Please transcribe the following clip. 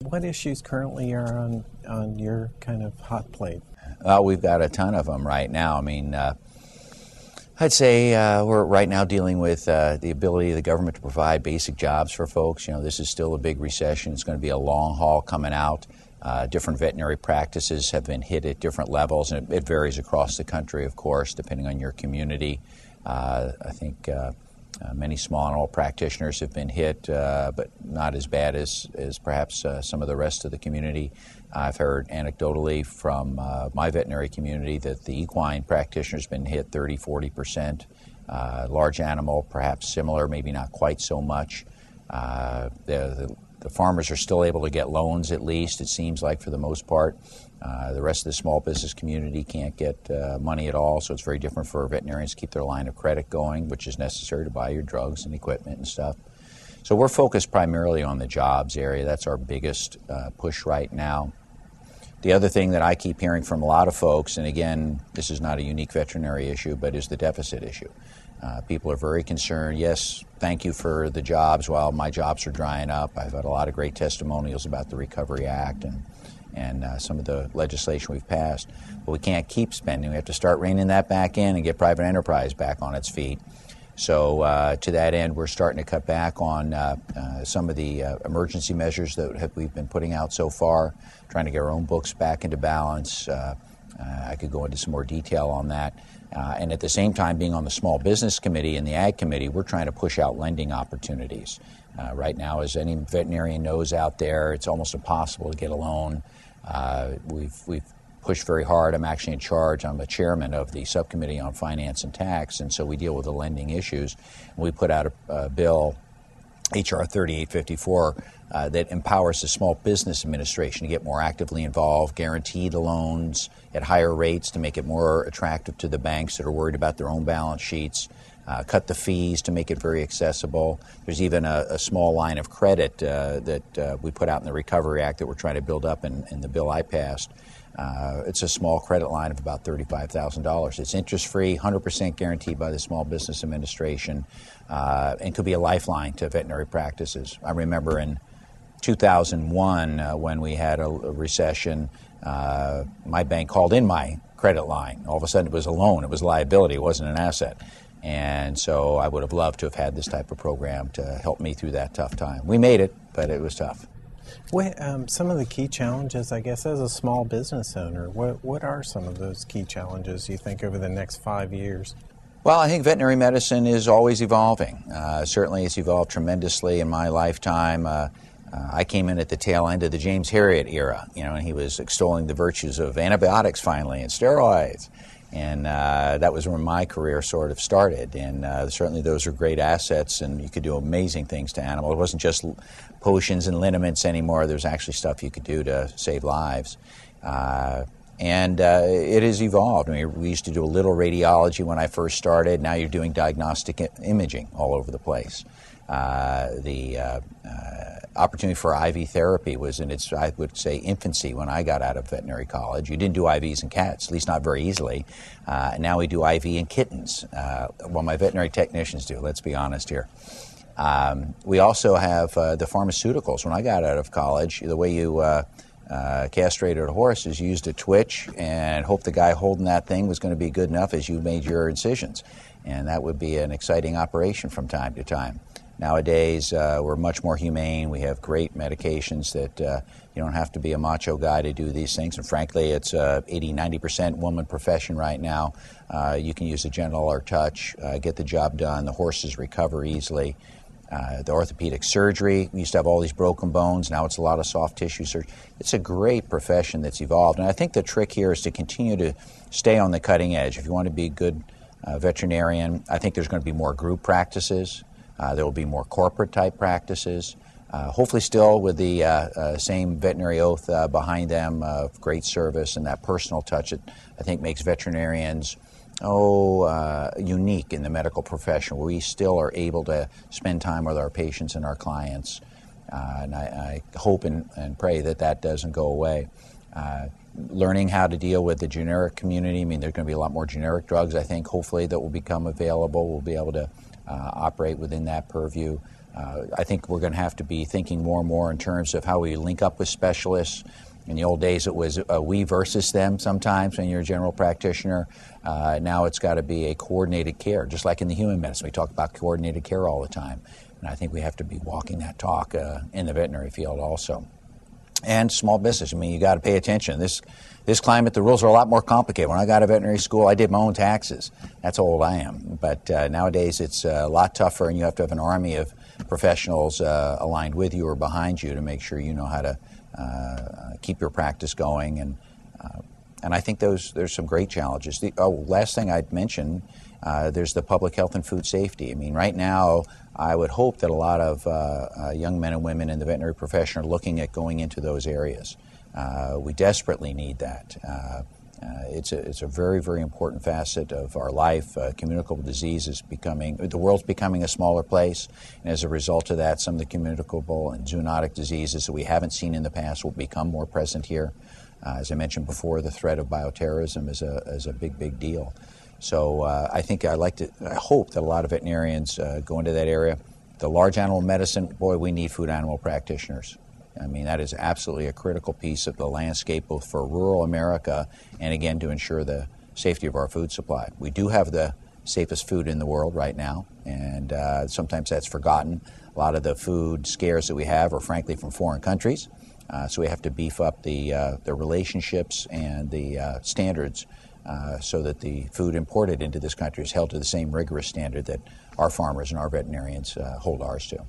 What issues currently are on your kind of hot plate? Well, we've got a ton of them right now. I mean, I'd say we're right now dealing with the ability of the government to provide basic jobs for folks. You know, this is still a big recession. It's going to be a long haul coming out. Different veterinary practices have been hit at different levels, and it varies across the country, of course, depending on your community. I think many small animal practitioners have been hit, but not as bad as perhaps some of the rest of the community. I've heard anecdotally from my veterinary community that the equine practitioner's been hit 30–40%. Large animal, perhaps similar, maybe not quite so much. The farmers are still able to get loans, at least, it seems like, for the most part. The rest of the small business community can't get money at all, so it's very different for veterinarians to keep their line of credit going, which is necessary to buy your drugs and equipment and stuff. So we're focused primarily on the jobs area. That's our biggest push right now. The other thing that I keep hearing from a lot of folks, and again, this is not a unique veterinary issue, but is the deficit issue. People are very concerned. Yes, thank you for the jobs while my jobs are drying up. I've had a lot of great testimonials about the Recovery Act and some of the legislation we've passed. But we can't keep spending. We have to start reining that back in and get private enterprise back on its feet. So to that end, we're starting to cut back on some of the emergency measures that we've been putting out so far, trying to get our own books back into balance. I could go into some more detail on that. And at the same time, being on the Small Business Committee and the Ag Committee, we're trying to push out lending opportunities. Right now, as any veterinarian knows out there, it's almost impossible to get a loan. We've pushed very hard. I'm actually in charge. I'm the chairman of the subcommittee on finance and tax, and so we deal with the lending issues. We put out a bill, H.R. 3854, that empowers the Small Business Administration to get more actively involved, guarantee the loans at higher rates to make it more attractive to the banks that are worried about their own balance sheets, cut the fees to make it very accessible. There's even a small line of credit that we put out in the Recovery Act that we're trying to build up in the bill I passed. It's a small credit line of about $35,000. It's interest-free, 100% guaranteed by the Small Business Administration, and could be a lifeline to veterinary practices. I remember in 2001, when we had a recession, my bank called in my credit line. All of a sudden, it was a loan. It was a liability. It wasn't an asset. And so I would have loved to have had this type of program to help me through that tough time. We made it, but it was tough. Some of the key challenges, I guess, as a small business owner, what are some of those key challenges you think over the next 5 years? Well, I think veterinary medicine is always evolving. Certainly it's evolved tremendously in my lifetime. I came in at the tail end of the James Herriot era, and he was extolling the virtues of antibiotics finally and steroids. And that was where my career sort of started. And certainly those are great assets, and you could do amazing things to animals. It wasn't just potions and liniments anymore. There's actually stuff you could do to save lives. And it has evolved. I mean, we used to do a little radiology when I first started. Now you're doing diagnostic imaging all over the place. The opportunity for IV therapy was in its, I would say, infancy when I got out of veterinary college. You didn't do IVs in cats, at least not very easily. Now we do IV in kittens. Well, my veterinary technicians do, let's be honest here. We also have the pharmaceuticals. When I got out of college, the way you castrated a horse is you used a twitch and hope the guy holding that thing was going to be good enough as you made your incisions. And that would be an exciting operation from time to time. Nowadays, we're much more humane. We have great medications that you don't have to be a macho guy to do these things. And frankly, it's 80–90% woman profession right now. You can use a gentle or touch, get the job done. The horses recover easily. The orthopedic surgery, we used to have all these broken bones. Now it's a lot of soft tissue surgery. It's a great profession that's evolved. And I think the trick here is to continue to stay on the cutting edge. If you want to be a good veterinarian, I think there's going to be more group practices. There will be more corporate type practices, hopefully still with the same veterinary oath behind them of great service and that personal touch that I think makes veterinarians unique in the medical profession, where we still are able to spend time with our patients and our clients. And I hope and pray that that doesn't go away. Learning how to deal with the generic community. I mean, there's going to be a lot more generic drugs, I think, hopefully, that will become available. We'll be able to operate within that purview. I think we're going to have to be thinking more and more in terms of how we link up with specialists. In the old days, it was we versus them sometimes when you're a general practitioner. Now it's got to be a coordinated care, just like in the human medicine. We talk about coordinated care all the time. And I think we have to be walking that talk in the veterinary field also. And small business, I mean, you got to pay attention. This climate, the rules are a lot more complicated. When I got to veterinary school, I did my own taxes. That's how old I am. But nowadays, it's a lot tougher, and you have to have an army of professionals aligned with you or behind you to make sure you know how to keep your practice going. And I think there's some great challenges. Last thing I'd mention, there's the public health and food safety. I mean, right now, I would hope that a lot of young men and women in the veterinary profession are looking at going into those areas. We desperately need that. It's a very, very important facet of our life. Communicable disease is the world's becoming a smaller place, and as a result of that, some of the communicable and zoonotic diseases that we haven't seen in the past will become more present here. As I mentioned before, the threat of bioterrorism is a big, big deal. So I hope that a lot of veterinarians go into that area. The large animal medicine, boy, we need food animal practitioners. I mean, that is absolutely a critical piece of the landscape, both for rural America and, again, to ensure the safety of our food supply. We do have the safest food in the world right now, and sometimes that's forgotten. A lot of the food scares that we have are, frankly, from foreign countries. So we have to beef up the relationships and the standards so that the food imported into this country is held to the same rigorous standard that our farmers and our veterinarians hold ours to.